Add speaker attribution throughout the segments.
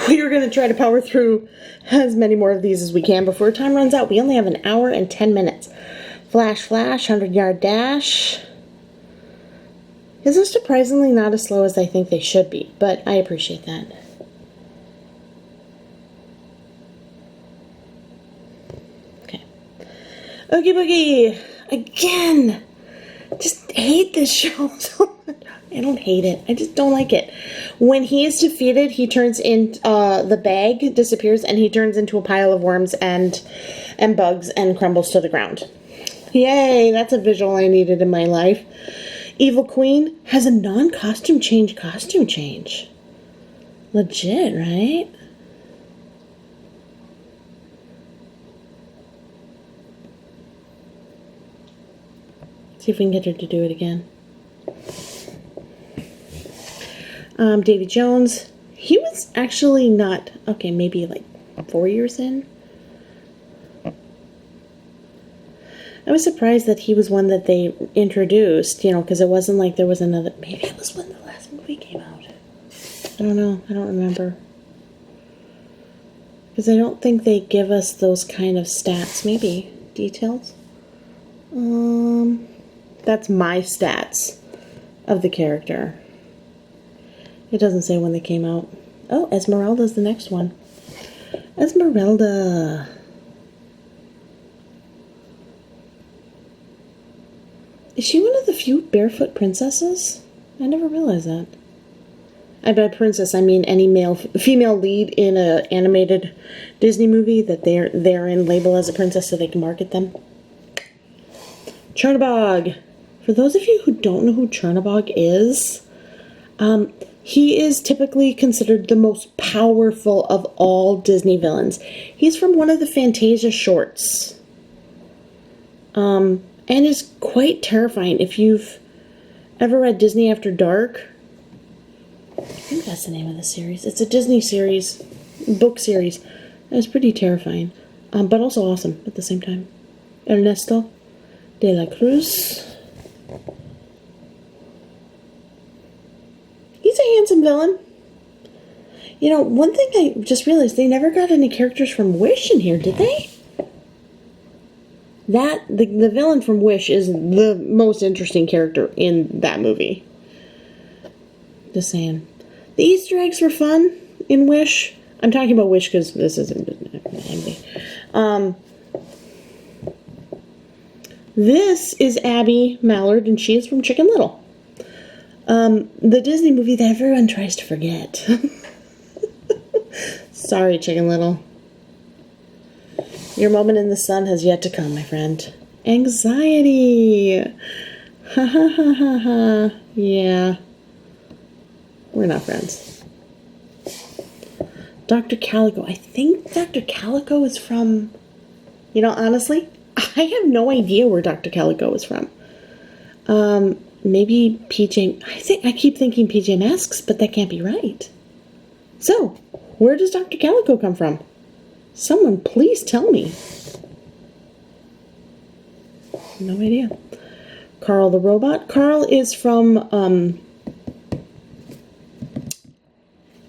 Speaker 1: We are going to try to power through as many more of these as we can before time runs out. We only have an hour and 10 minutes. Flash, flash, 100-yard dash. This is surprisingly not as slow as I think they should be, but I appreciate that. Okay. Oogie Boogie! Again! Just hate this show so much. I don't hate it. I just don't like it. When he is defeated, he turns in, the bag disappears and he turns into a pile of worms and bugs and crumbles to the ground. Yay, that's a visual I needed in my life. Evil Queen has a non-costume change costume change. Legit, right? See if we can get her to do it again. Davy Jones. He was actually not... Okay, maybe like 4 years in. I was surprised that he was one that they introduced, you know, because it wasn't like there was another... Maybe it was when the last movie came out. I don't know. I don't remember. Because I don't think they give us those kind of stats. Maybe. Details? That's my stats of the character. It doesn't say when they came out. Oh, Esmeralda's the next one. Esmeralda. Is she one of the few barefoot princesses? I never realized that. I by princess I mean any female lead in an animated Disney movie that they're in label as a princess so they can market them. Chernabog. For those of you who don't know who Chernabog is, he is typically considered the most powerful of all Disney villains. He's from one of the Fantasia shorts. And is quite terrifying. If you've ever read Disney After Dark, I think that's the name of the series. It's a Disney series, book series. It's pretty terrifying, but also awesome at the same time. Ernesto de la Cruz. He's a handsome villain. You know, one thing I just realized, they never got any characters from Wish in here, did they? The villain from Wish is the most interesting character in that movie. Just saying. The Easter eggs were fun in Wish. I'm talking about Wish because this isn't Disney. This is Abby Mallard, and she is from Chicken Little. The Disney movie that everyone tries to forget. Sorry, Chicken Little. Your moment in the sun has yet to come, my friend. Anxiety. Ha ha ha ha ha. Yeah. We're not friends. Dr. Calico. I think Dr. Calico is from... You know, honestly, I have no idea where Dr. Calico is from. Maybe PJ... I keep thinking PJ Masks, but that can't be right. So, where does Dr. Calico come from? Someone please tell me. No idea. Carl the Robot. Carl is from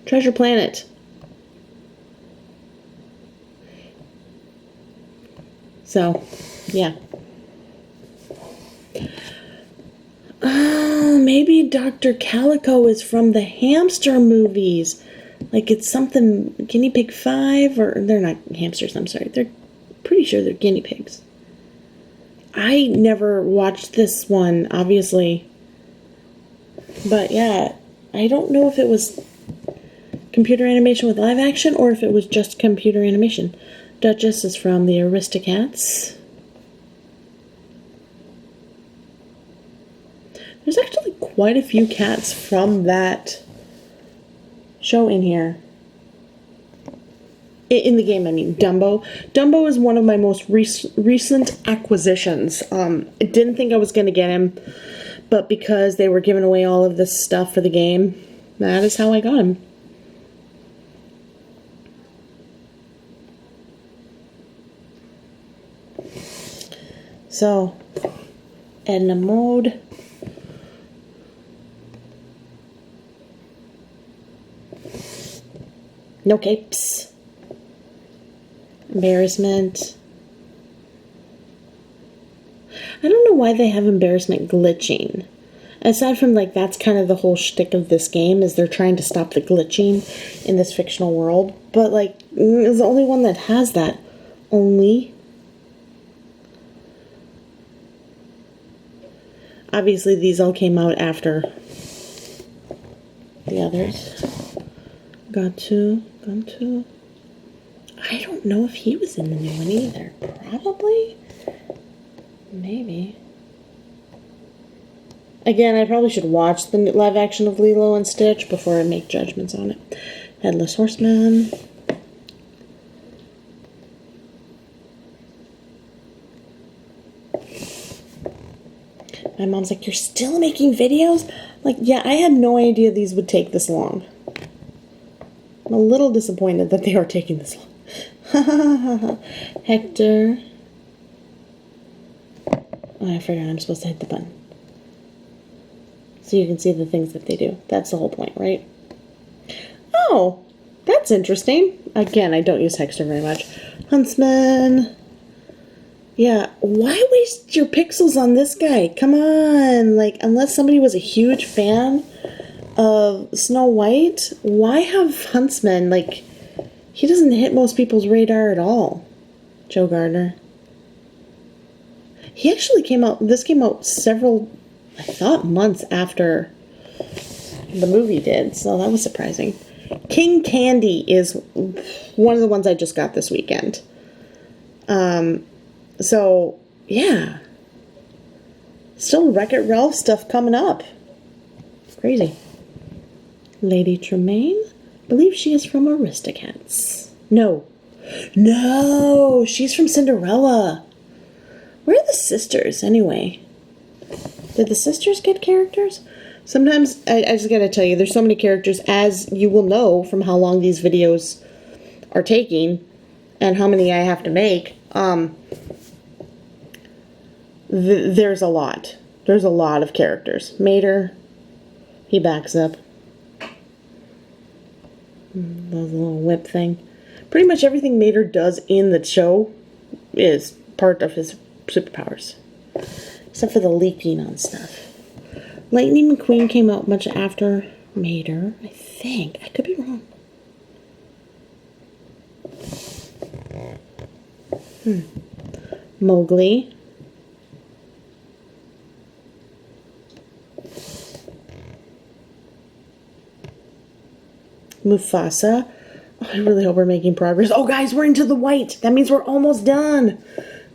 Speaker 1: Treasure Planet. So, yeah. Maybe Dr. Calico is from the hamster movies. Like it's something, Guinea Pig 5, or they're not hamsters, I'm sorry. They're pretty sure they're guinea pigs. I never watched this one, obviously. But yeah, I don't know if it was computer animation with live action or if it was just computer animation. Duchess is from the Aristocats. There's actually quite a few cats from that show in here. In the game, I mean. Dumbo. Dumbo is one of my most recent acquisitions. I didn't think I was going to get him, but because they were giving away all of this stuff for the game, that is how I got him. So, Edna Mode. No capes. Embarrassment. I don't know why they have embarrassment glitching. Aside from, like, that's kind of the whole shtick of this game, is they're trying to stop the glitching in this fictional world. But, like, it's the only one that has that. Only. Obviously, these all came out after the others. Gontu. I don't know if he was in the new one either. Probably. Maybe. Again, I probably should watch the live action of Lilo and Stitch before I make judgments on it. Headless Horseman. My mom's like, you're still making videos? Like, yeah, I had no idea these would take this long. I'm a little disappointed that they are taking this long. Hector. Oh, I forgot I'm supposed to hit the button. So you can see the things that they do. That's the whole point, right? Oh, that's interesting. Again, I don't use Hector very much. Huntsman. Yeah, why waste your pixels on this guy? Come on. Like, unless somebody was a huge fan of Snow White, why have Huntsman? Like, he doesn't hit most people's radar at all. Joe Gardner. He actually came out, this came out several, I thought, months after the movie did, so that was surprising. King Candy is one of the ones I just got this weekend. So, yeah. Still Wreck-It Ralph stuff coming up. Crazy. Lady Tremaine? I believe she is from Aristocats. No, she's from Cinderella. Where are the sisters, anyway? Did the sisters get characters? Sometimes, I just gotta tell you, there's so many characters, as you will know from how long these videos are taking, and how many I have to make. There's a lot. There's a lot of characters. Mater, he backs up. The little whip thing. Pretty much everything Mater does in the show is part of his superpowers. Except for the leaking on stuff. Lightning McQueen came out much after Mater, I think. I could be wrong. Mowgli. Mufasa. Oh, I really hope we're making progress. Oh, guys, we're into the white. That means we're almost done.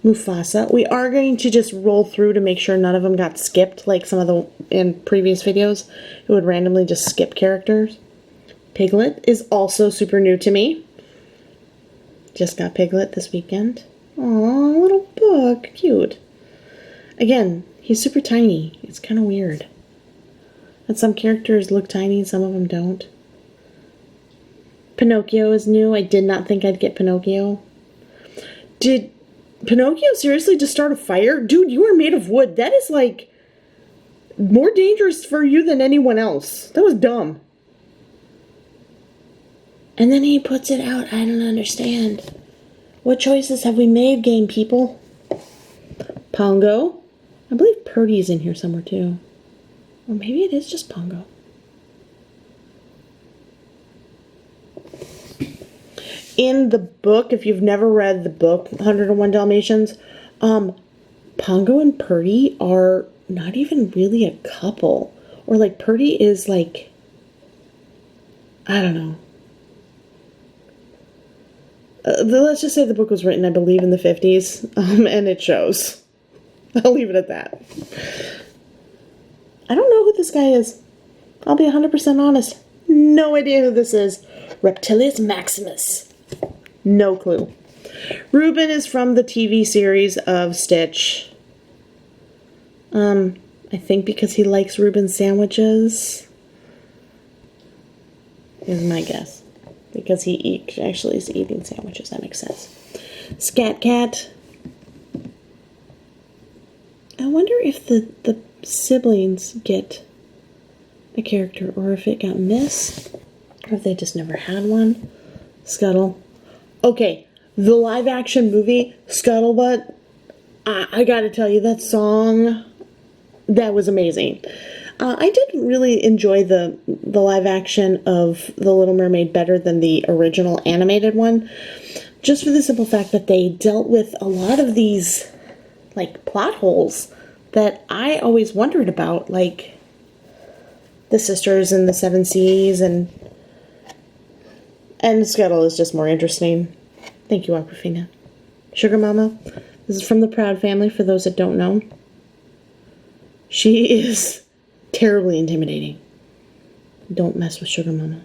Speaker 1: Mufasa. We are going to just roll through to make sure none of them got skipped, like some of the in previous videos. It would randomly just skip characters. Piglet is also super new to me. Just got Piglet this weekend. Aw, little book. Cute. Again, he's super tiny. It's kind of weird. And some characters look tiny, some of them don't. Pinocchio is new. I did not think I'd get Pinocchio. Did Pinocchio seriously just start a fire? Dude, you are made of wood. That is, like, more dangerous for you than anyone else. That was dumb. And then he puts it out. I don't understand. What choices have we made, game people? Pongo. I believe Purdy's in here somewhere, too. Or maybe it is just Pongo. In the book, if you've never read the book, 101 Dalmatians, Pongo and Purdy are not even really a couple. Or, like, Purdy is, like, I don't know. Let's just say the book was written, I believe, in the 50s, and it shows. I'll leave it at that. I don't know who this guy is. I'll be 100% honest. No idea who this is. Reptilius Maximus. No clue. Reuben is from the TV series of Stitch. I think because he likes Reuben sandwiches. Is my guess. Because he actually is eating sandwiches. That makes sense. Scat Cat. I wonder if the siblings get a character, or if it got missed, or if they just never had one. Scuttle. Okay, the live action movie, Scuttlebutt, I gotta tell you, that song, that was amazing. I did really enjoy the live action of The Little Mermaid better than the original animated one, just for the simple fact that they dealt with a lot of these, like, plot holes that I always wondered about, like the sisters and the seven seas, and Scuttle is just more interesting. Thank you, Aquafina. Sugar Mama, this is from the Proud family, for those that don't know. She is terribly intimidating. Don't mess with Sugar Mama.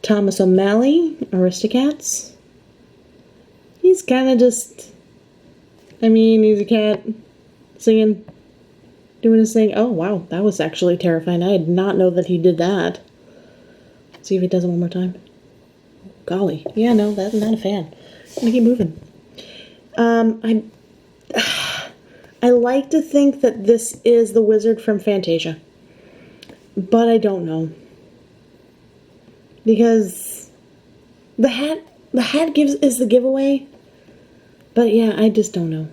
Speaker 1: Thomas O'Malley, Aristocats. He's kind of just, I mean, he's a cat singing, doing his thing. Oh, wow, that was actually terrifying. I did not know that he did that. See if he does it one more time. Golly. Yeah, no, that's not a fan. I'm gonna keep moving. I like to think that this is the wizard from Fantasia, but I don't know, because the hat is the giveaway. But yeah, I just don't know,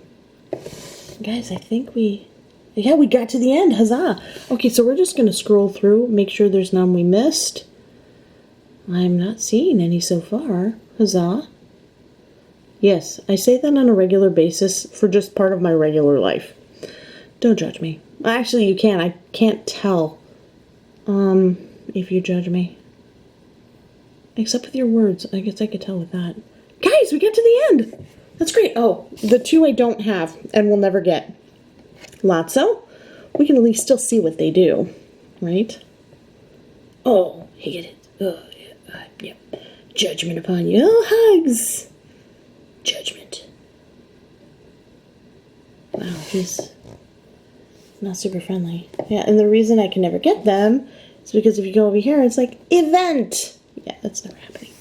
Speaker 1: guys. I think we got to the end. Huzzah! Okay, so we're just gonna scroll through, make sure there's none we missed. I'm not seeing any so far. Huzzah! Yes, I say that on a regular basis for just part of my regular life. Don't judge me. Actually, you can. I can't tell if you judge me. Except with your words. I guess I could tell with that. Guys, we got to the end! That's great. Oh, the two I don't have and will never get. Lotso. We can at least still see what they do, right? Oh, hate it. Oh, yeah. Judgment upon you. Oh, hugs! Judgment. Wow, he's not super friendly. Yeah, and the reason I can never get them is because if you go over here, it's like, event! Yeah, that's never happening.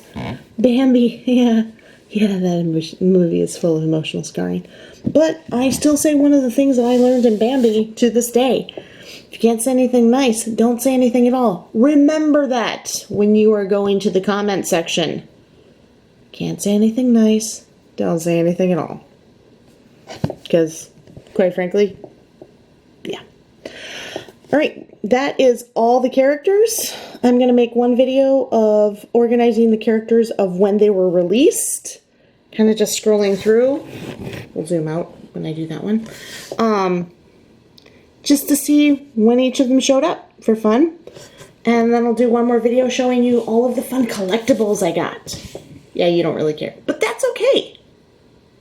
Speaker 1: Bambi, yeah. Yeah, that movie is full of emotional scarring. But I still say one of the things that I learned in Bambi to this day. If you can't say anything nice, don't say anything at all. Remember that when you are going to the comment section. Can't say anything nice, don't say anything at all. Because, quite frankly, yeah. Alright, that is all the characters. I'm going to make one video of organizing the characters of when they were released. Kind of just scrolling through. We'll zoom out when I do that one. Just to see when each of them showed up for fun. And then I'll do one more video showing you all of the fun collectibles I got. Yeah, you don't really care. But that's okay.